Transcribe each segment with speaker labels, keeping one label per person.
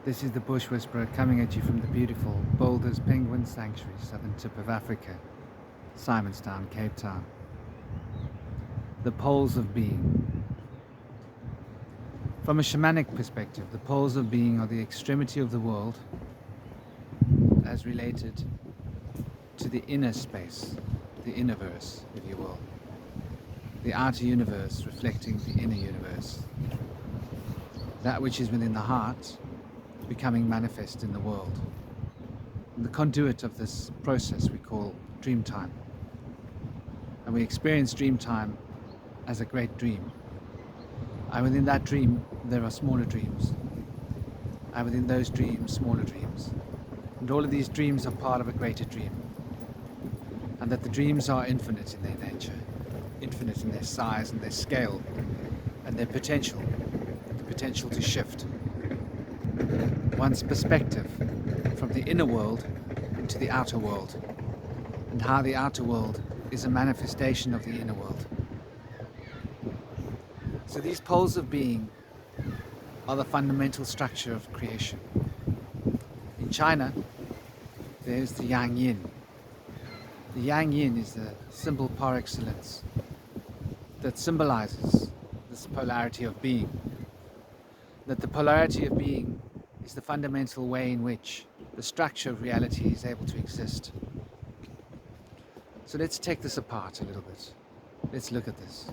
Speaker 1: This is the Bush Whisperer coming at you from the beautiful Boulders Penguin Sanctuary, southern tip of Africa, Simonstown, Cape Town. The poles of being. From a shamanic perspective, the poles of being are the extremity of the world as related to the inner space, the innerverse, if you will. The outer universe reflecting the inner universe. That which is within the heart becoming manifest in the world. And the conduit of this process we call dream time. And we experience dream time as a great dream. And within that dream, there are smaller dreams. And within those dreams, smaller dreams. And all of these dreams are part of a greater dream. And that the dreams are infinite in their nature, infinite in their size and their scale, and their potential, the potential to shift one's perspective from the inner world into the outer world, and how the outer world is a manifestation of the inner world. So these poles of being are the fundamental structure of creation. In China, there's the yang yin. The yang yin is the symbol par excellence that symbolizes this polarity of being. That the polarity of being is the fundamental way in which the structure of reality is able to exist. So let's take this apart a little bit. Let's look at this.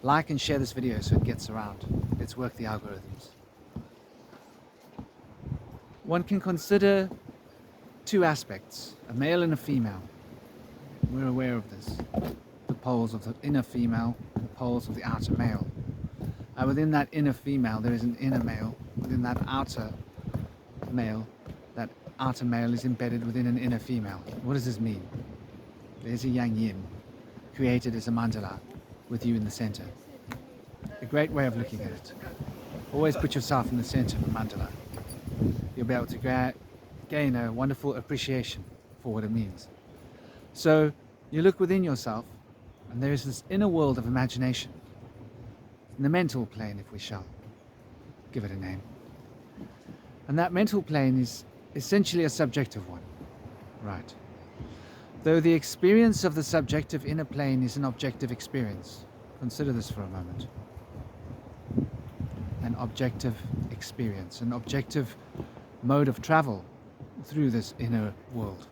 Speaker 1: Like and share this video so it gets around. Let's work the algorithms. One can consider two aspects, a male and a female. We're aware of this. The poles of the inner female and the poles of the outer male. And within that inner female, there is an inner male. Within that outer male is embedded within an inner female. What does this mean? There's a yang yin created as a mandala with you in the center. A great way of looking at it. Always put yourself in the center of the mandala. You'll be able to gain a wonderful appreciation for what it means. So you look within yourself, and there is this inner world of imagination. In the mental plane, if we shall give it a name. And that mental plane is essentially a subjective one, right? Though the experience of the subjective inner plane is an objective experience. Consider this for a moment. An objective experience, an objective mode of travel through this inner world.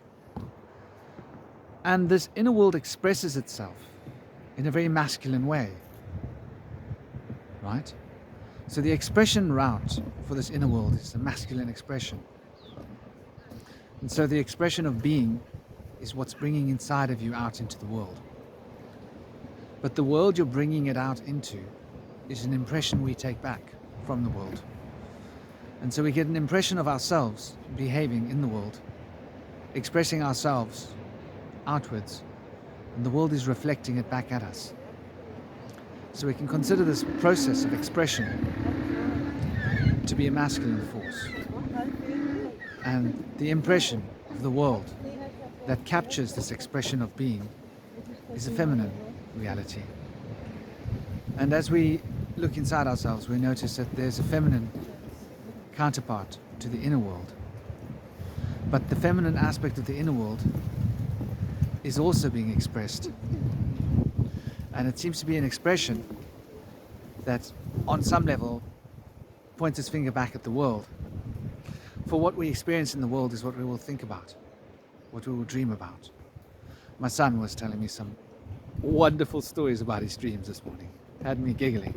Speaker 1: And this inner world expresses itself in a very masculine way, right? So the expression route for this inner world is a masculine expression. And so the expression of being is what's bringing inside of you out into the world. But the world you're bringing it out into is an impression we take back from the world. And so we get an impression of ourselves behaving in the world, expressing ourselves outwards, and the world is reflecting it back at us. So we can consider this process of expression to be a masculine force. And the impression of the world that captures this expression of being is a feminine reality. And as we look inside ourselves, we notice that there's a feminine counterpart to the inner world. But the feminine aspect of the inner world is also being expressed. And it seems to be an expression that, on some level, points its finger back at the world. For what we experience in the world is what we will think about, what we will dream about. My son was telling me some wonderful stories about his dreams this morning. Had me giggling.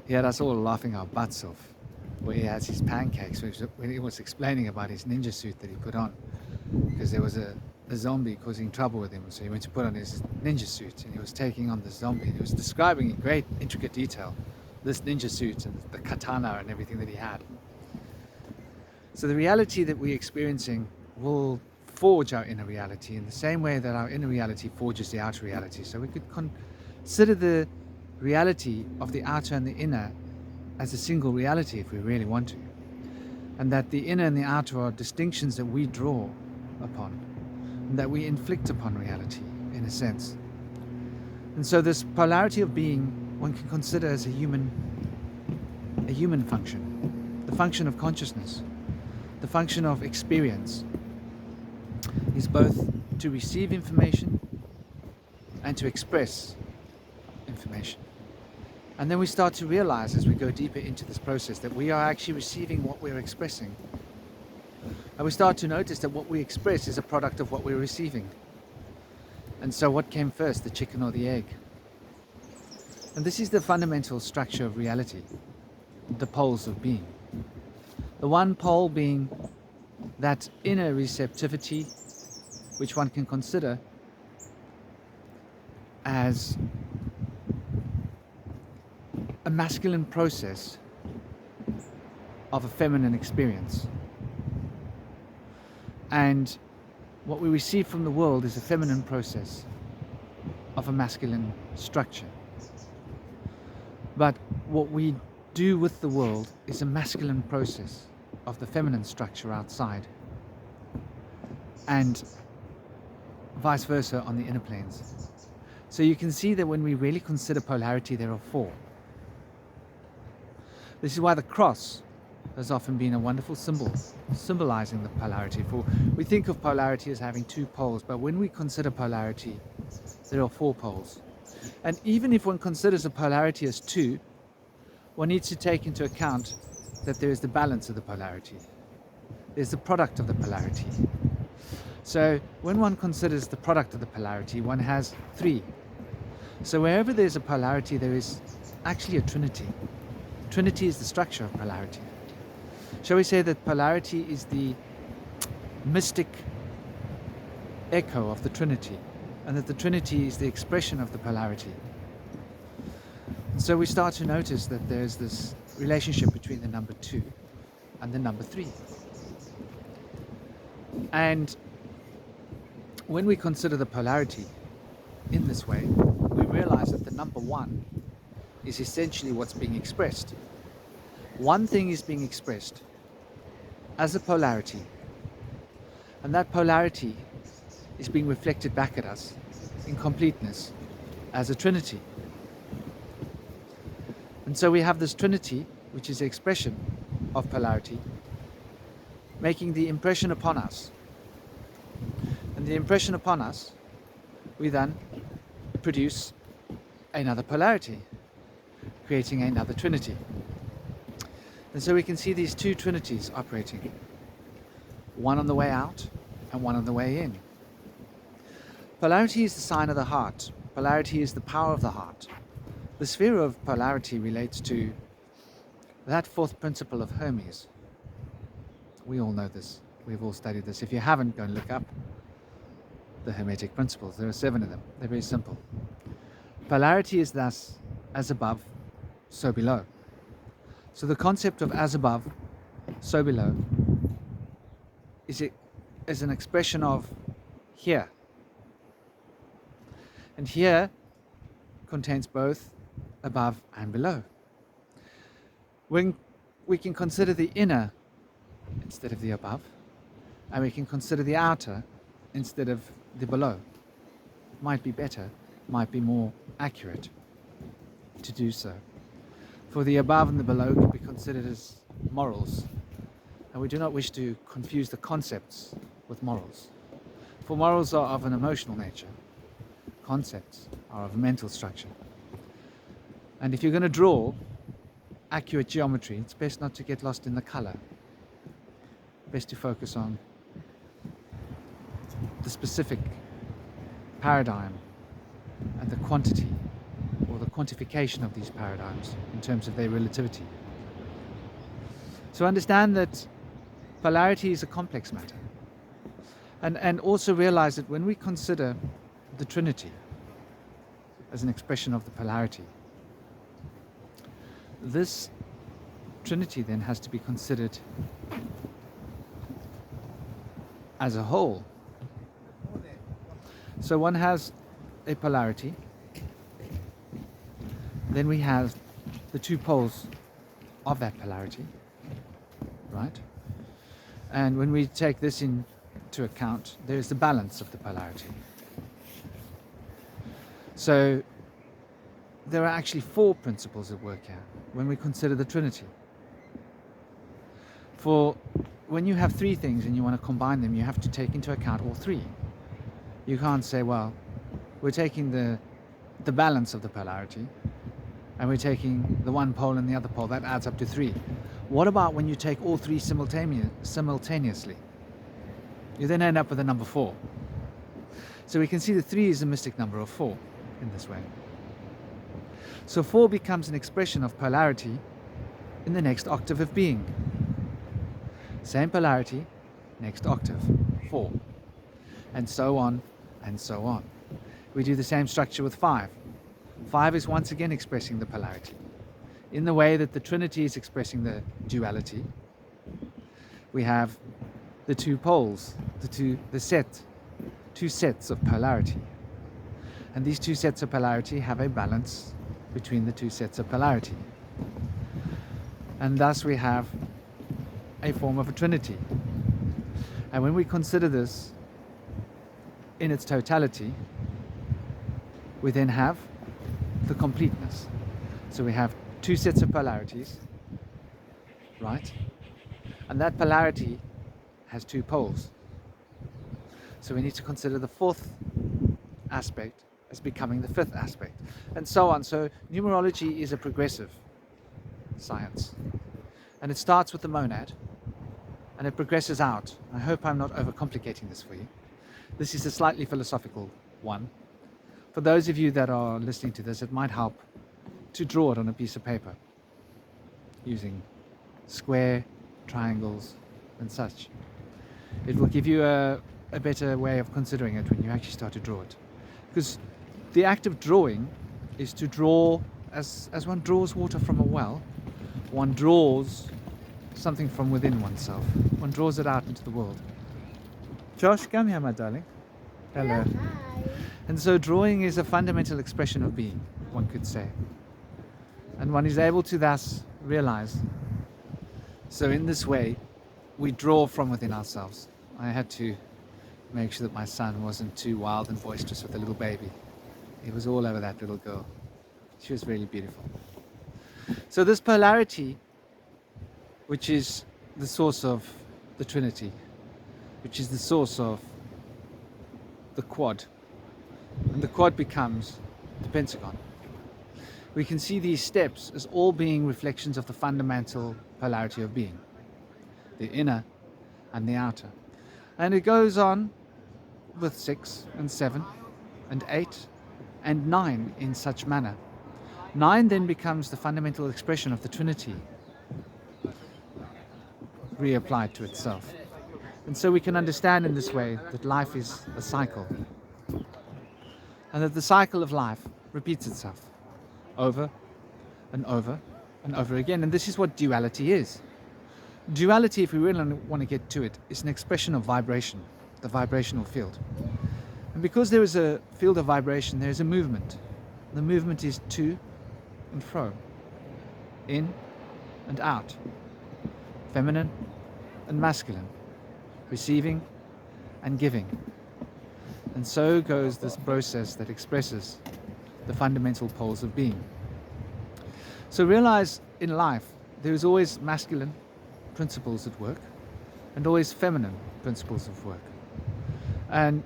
Speaker 1: He had us all laughing our butts off, where he has his pancakes, when he was explaining about his ninja suit that he put on, because there was a zombie causing trouble with him, so he went to put on his ninja suit, and he was taking on the zombie. He was describing in great intricate detail this ninja suit and the katana and everything that he had. So the reality that we're experiencing will forge our inner reality in the same way that our inner reality forges the outer reality. So we could consider the reality of the outer and the inner as a single reality if we really want to, and that the inner and the outer are distinctions that we draw upon, and that we inflict upon reality in a sense. And so this polarity of being one can consider as a human function, the function of consciousness, the function of experience, is both to receive information and to express information. And then we start to realize as we go deeper into this process that we are actually receiving what we're expressing. And we start to notice that what we express is a product of what we're receiving. And so what came first, the chicken or the egg? And this is the fundamental structure of reality, the poles of being. The one pole being that inner receptivity, which one can consider as a masculine process of a feminine experience. And what we receive from the world is a feminine process of a masculine structure. But what we do with the world is a masculine process of the feminine structure outside, and vice versa on the inner planes. So you can see that when we really consider polarity, there are four. This is why the cross has often been a wonderful symbol, symbolizing the polarity. For we think of polarity as having two poles, but when we consider polarity, there are four poles. And even if one considers a polarity as two, one needs to take into account that there is the balance of the polarity. There's the product of the polarity. So when one considers the product of the polarity, one has three. So wherever there's a polarity, there is actually a trinity. Trinity is the structure of polarity. Shall we say that polarity is the mystic echo of the Trinity, and that the Trinity is the expression of the polarity? And so we start to notice that there's this relationship between the number 2 and the number 3. And when we consider the polarity in this way, we realize that the number 1 is essentially what's being expressed. One thing is being expressed as a polarity, and that polarity is being reflected back at us in completeness as a trinity. And so we have this trinity, which is the expression of polarity, making the impression upon us. And the impression upon us, we then produce another polarity, creating another trinity. And so we can see these two trinities operating, one on the way out and one on the way in. Polarity is the sign of the heart. Polarity is the power of the heart. The sphere of polarity relates to that fourth principle of Hermes. We all know this. We've all studied this. If you haven't, go and look up the Hermetic principles. There are 7 of them. They're very simple. Polarity is thus as above, so below. So the concept of as above, so below is an expression of here. And here contains both above and below. When we can consider the inner instead of the above, and we can consider the outer instead of the below. Might be better, might be more accurate to do so. For the above and the below can be considered as morals, and we do not wish to confuse the concepts with morals. For morals are of an emotional nature, concepts are of a mental structure. And if you're going to draw accurate geometry, it's best not to get lost in the color. Best to focus on the specific paradigm and the quantity or the quantification of these paradigms in terms of their relativity. So understand that polarity is a complex matter, and also realize that when we consider the Trinity as an expression of the polarity, this Trinity then has to be considered as a whole. So one has a polarity, then we have the two poles of that polarity, right? And when we take this into account, there is the balance of the polarity. So there are actually 4 principles at work here when we consider the Trinity. For when you have three things and you want to combine them, you have to take into account all three. You can't say, well, we're taking the balance of the polarity and we're taking the one pole and the other pole. That adds up to three. What about when you take all three simultaneously? You then end up with a number 4. So we can see that 3 is a mystic number of 4 in this way. So 4 becomes an expression of polarity in the next octave of being. Same polarity, next octave, 4. And so on and so on. We do the same structure with 5. 5 is once again expressing the polarity. In the way that the Trinity is expressing the duality, we have the two poles, two sets of polarity. And these two sets of polarity have a balance between the two sets of polarity. And thus we have a form of a Trinity. And when we consider this in its totality, we then have the completeness. So we have two sets of polarities, right? And that polarity has two poles. So we need to consider the fourth aspect as becoming the fifth aspect, and so on. So numerology is a progressive science, and it starts with the monad and it progresses out. I hope I'm not overcomplicating this for you. This is a slightly philosophical one. For those of you that are listening to this, it might help to draw it on a piece of paper using square, triangles and such. It will give you a better way of considering it when you actually start to draw it. Because the act of drawing is to draw, as one draws water from a well, one draws something from within oneself. One draws it out into the world. Josh, come here, my darling. Hello.
Speaker 2: Hi.
Speaker 1: And so drawing is a fundamental expression of being, one could say. And one is able to thus realize. So in this way, we draw from within ourselves. I had to make sure that my son wasn't too wild and boisterous with the little baby. He was all over that little girl. She was really beautiful. So this polarity, which is the source of the Trinity, which is the source of the quad, and the quad becomes the pentagon. We can see these steps as all being reflections of the fundamental polarity of being, the inner and the outer. And it goes on with 6 and 7 and 8 and 9 in such manner. 9 then becomes the fundamental expression of the Trinity, reapplied to itself. And so we can understand in this way that life is a cycle, and that the cycle of life repeats itself over and over and over again. And this is what duality is. Duality, if we really want to get to it, is an expression of vibration, the vibrational field. And because there is a field of vibration, there is a movement. The movement is to and fro, in and out, feminine and masculine, receiving and giving. And so goes this process that expresses the fundamental poles of being. So realize in life there is always masculine principles at work and always feminine principles of work. And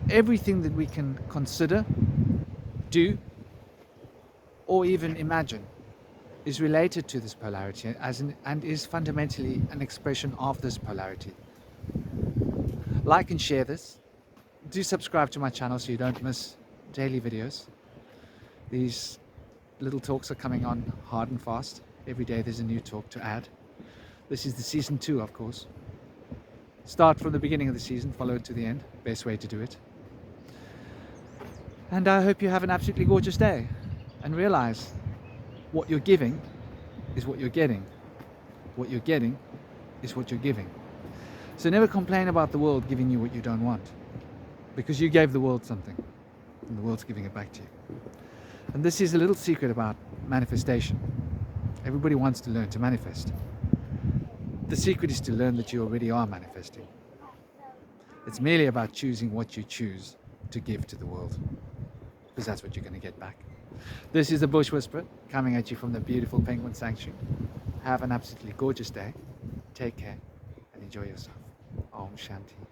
Speaker 1: everything that we can consider, do, or even imagine is related to this polarity and is fundamentally an expression of this polarity. Like and share this. Do subscribe to my channel so you don't miss daily videos. These little talks are coming on hard and fast. Every day there's a new talk to add. This is the season 2, of course. Start from the beginning of the season, follow it to the end. Best way to do it. And I hope you have an absolutely gorgeous day. And realize what you're giving is what you're getting. What you're getting is what you're giving. So never complain about the world giving you what you don't want, because you gave the world something and the world's giving it back to you. And this is a little secret about manifestation. Everybody wants to learn to manifest. The secret is to learn that you already are manifesting. It's merely about choosing what you choose to give to the world, because that's what you're going to get back. This is the Bush Whisperer coming at you from the beautiful Penguin Sanctuary. Have an absolutely gorgeous day. Take care and enjoy yourself. Om Shanti.